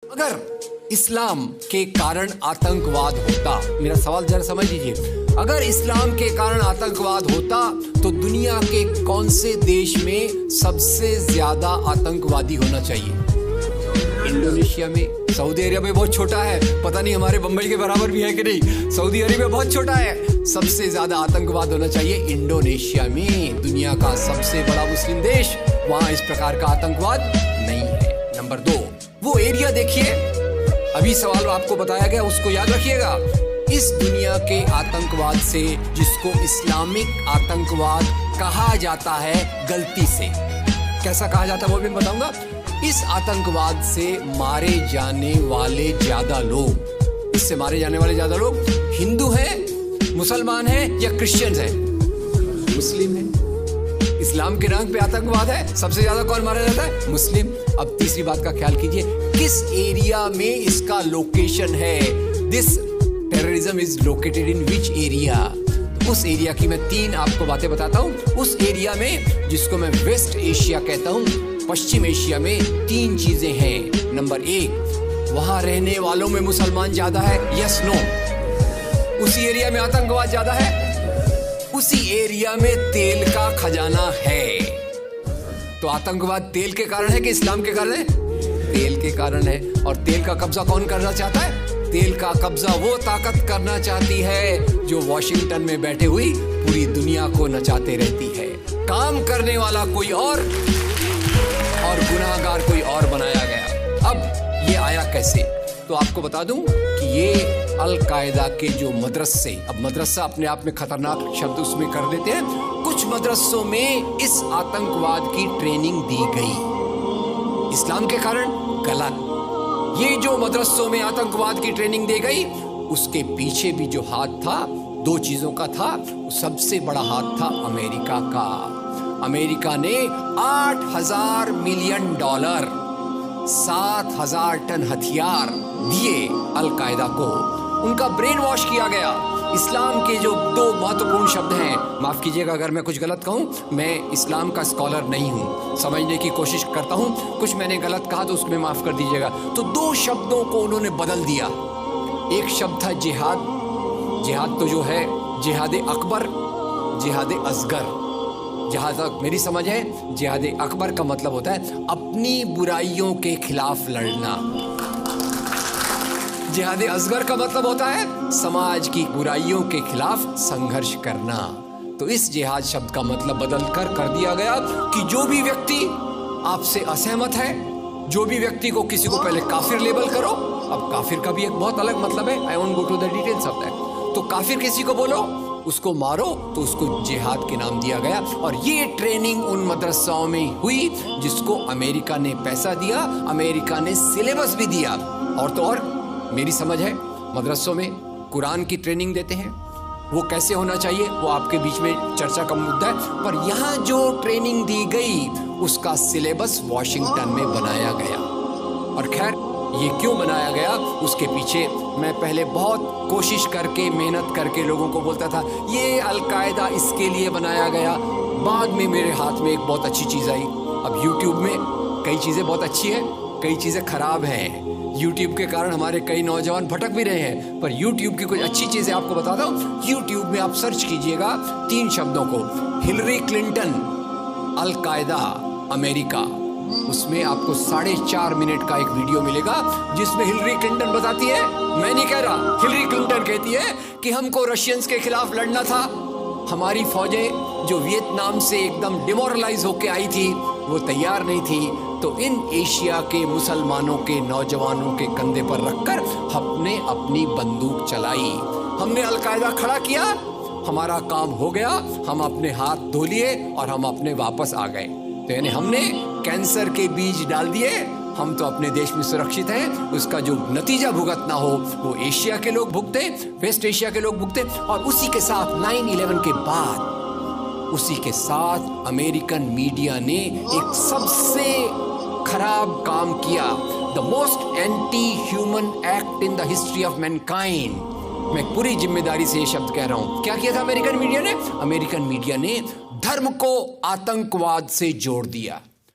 अगर इस्लाम के कारण आतंकवाद होता, मेरा सवाल जरा समझ लीजिए, अगर इस्लाम के कारण आतंकवाद होता तो दुनिया के कौन से देश में सबसे ज्यादा आतंकवादी होना चाहिए? इंडोनेशिया में। सऊदी अरेबिया में बहुत छोटा है, पता नहीं हमारे बंबई के बराबर भी है कि नहीं। सऊदी अरेबिया बहुत छोटा है, सबसे ज्यादा आतंकवाद होना चाहिए इंडोनेशिया में। दुनिया का सबसे बड़ा मुस्लिम देश, वहां इस प्रकार का आतंकवाद नहीं है। नंबर 2, वो एरिया देखिए, अभी सवाल आपको बताया गया उसको याद रखिएगा। इस दुनिया के आतंकवाद से, जिसको इस्लामिक आतंकवाद कहा जाता है गलती से, कैसा कहा जाता है वो भी मैं बताऊंगा। इस आतंकवाद से मारे जाने वाले ज्यादा लोग, इससे मारे जाने वाले ज्यादा लोग हिंदू हैं, मुसलमान हैं या क्रिश्चियंस हैं? मुस्लिम हैं। इस्लाम के नाम पे आतंकवाद है, सबसे ज्यादा कौन मारा जाता है? मुस्लिम। अब तीसरी बात का ख्याल कीजिए, किस एरिया में इसका लोकेशन है? This terrorism is located in which area? उस एरिया की मैं 3 आपको बातें बताता हूं। उस एरिया में, जिसको मैं वेस्ट एशिया कहता हूं, पश्चिम एशिया में 3 चीजें हैं। नंबर 1, वहां रहने वालों में मुसलमान ज्यादा है, यस नो? उसी एरिया में आतंकवाद ज्यादा है, उसी एरिया में तेल का खजाना है। तो आतंकवाद तेल के कारण है कि इस्लाम के कारण है? तेल के कारण है। और तेल का कब्जा कौन करना चाहता है? तेल का कब्जा वो ताकत करना चाहती है जो वॉशिंगटन में बैठे हुई पूरी दुनिया को नचाते रहती है। काम करने वाला कोई और गुनाहगार कोई और बनाया गया। अब ये आया कैसे? तो आपको बता दूं कि ये अल कायदा के जो मदरसे, अब मदरसा अपने आप में खतरनाक शब्द उसमें कर देते हैं, कुछ मदरसों में इस आतंकवाद की ट्रेनिंग दी गई। इस्लाम के कारण गलत। ये जो मदरसों में आतंकवाद की ट्रेनिंग दी गई, उसके पीछे भी जो हाथ था, 2 चीजों का था। सबसे बड़ा हाथ था अमेरिका का। अमेरिका ने $8,000 मिलियन, 7,000 टन हथियार दिए अल कायदा को। उनका ब्रेन वॉश किया गया। इस्लाम के जो 2 महत्वपूर्ण शब्द हैं, माफ कीजिएगा अगर मैं कुछ गलत कहूं, मैं इस्लाम का स्कॉलर नहीं हूं, समझने की कोशिश करता हूं, कुछ मैंने गलत कहा तो उसमें माफ कर दीजिएगा। तो 2 शब्दों को उन्होंने बदल दिया। एक शब्द था जिहाद। जिहाद तो जो है जिहाद अकबर, जिहाद असगर। जहां तक मेरी समझ है, जिहाद अकबर का मतलब होता है अपनी बुराइयों के खिलाफ लड़ना। जिहाद असगर का मतलब होता है समाज की बुराइयों के खिलाफ संघर्ष करना। तो इस जिहाद शब्द का मतलब बदल कर दिया गया कि जो भी व्यक्ति आपसे असहमत है, जो भी व्यक्ति को, किसी को पहले काफिर लेबल करो। अब काफिर का भी एक बहुत अलग मतलब है, I won't go to the details of that. तो काफिर किसी को बोलो, उसको मारो, तो उसको जिहाद के नाम दिया गया। और ये ट्रेनिंग उन मदरसाओं में हुई जिसको अमेरिका ने पैसा दिया, अमेरिका ने सिलेबस भी दिया। और तो और मेरी समझ है, मदरसों में कुरान की ट्रेनिंग देते हैं। वो कैसे होना चाहिए वो आपके बीच में चर्चा का मुद्दा है, पर यहाँ जो ट्रेनिंग दी गई उसका सिलेबस वॉशिंगटन में बनाया गया। और खैर, ये क्यों बनाया गया उसके पीछे मैं पहले बहुत कोशिश करके, मेहनत करके लोगों को बोलता था ये अल कायदा इसके लिए बनाया गया। बाद में मेरे हाथ में एक बहुत अच्छी चीज़ आई। अब YouTube में कई चीज़ें बहुत अच्छी है, कई चीज़ें खराब हैं। YouTube के कारण हमारे कई नौजवान भटक भी रहे हैं, पर YouTube की कुछ अच्छी चीज़ें आपको बताता हूँ। YouTube में आप सर्च कीजिएगा 3 शब्दों को, हिलरी क्लिंटन, अल कायदा, अमेरिका। उसमें आपको 4.5 मिनट का एक वीडियो मिलेगा जिसमें हिलरी क्लिंटन बताती है, मैं नहीं कह रहा, हिलरी क्लिंटन कहती है कि हमको रशियंस के खिलाफ लड़ना था। हमारी फौजें जो वियतनाम से एकदम डिमोरलाइज होके आई थी, वो तैयार नहीं थी। तो इन एशिया के मुसलमानों के नौजवानों के कंधे पर रखकर हमने अपनी बंदूक चलाई, हमने अल कायदा खड़ा किया, हमारा काम हो गया, हम अपने हाथ धो लिए और हम अपने वापस आ गए। तो यानी हमने कैंसर के बीज डाल दिए, हम तो अपने देश में सुरक्षित हैं। उसका जो नतीजा भुगतना हो वो एशिया के लोग भुगते, वेस्ट एशिया के लोग भुगते। और उसी के साथ 9/11 के बाद, उसी के साथ अमेरिकन मीडिया ने एक सबसे खराब काम किया, the most anti human act in the history of Mankind. मैं पूरी जिम्मेदारी से ये शब्द कह रहा हूं। क्या किया था अमेरिकन मीडिया ने? अमेरिकन मीडिया ने धर्म को आतंकवाद से जोड़ दिया।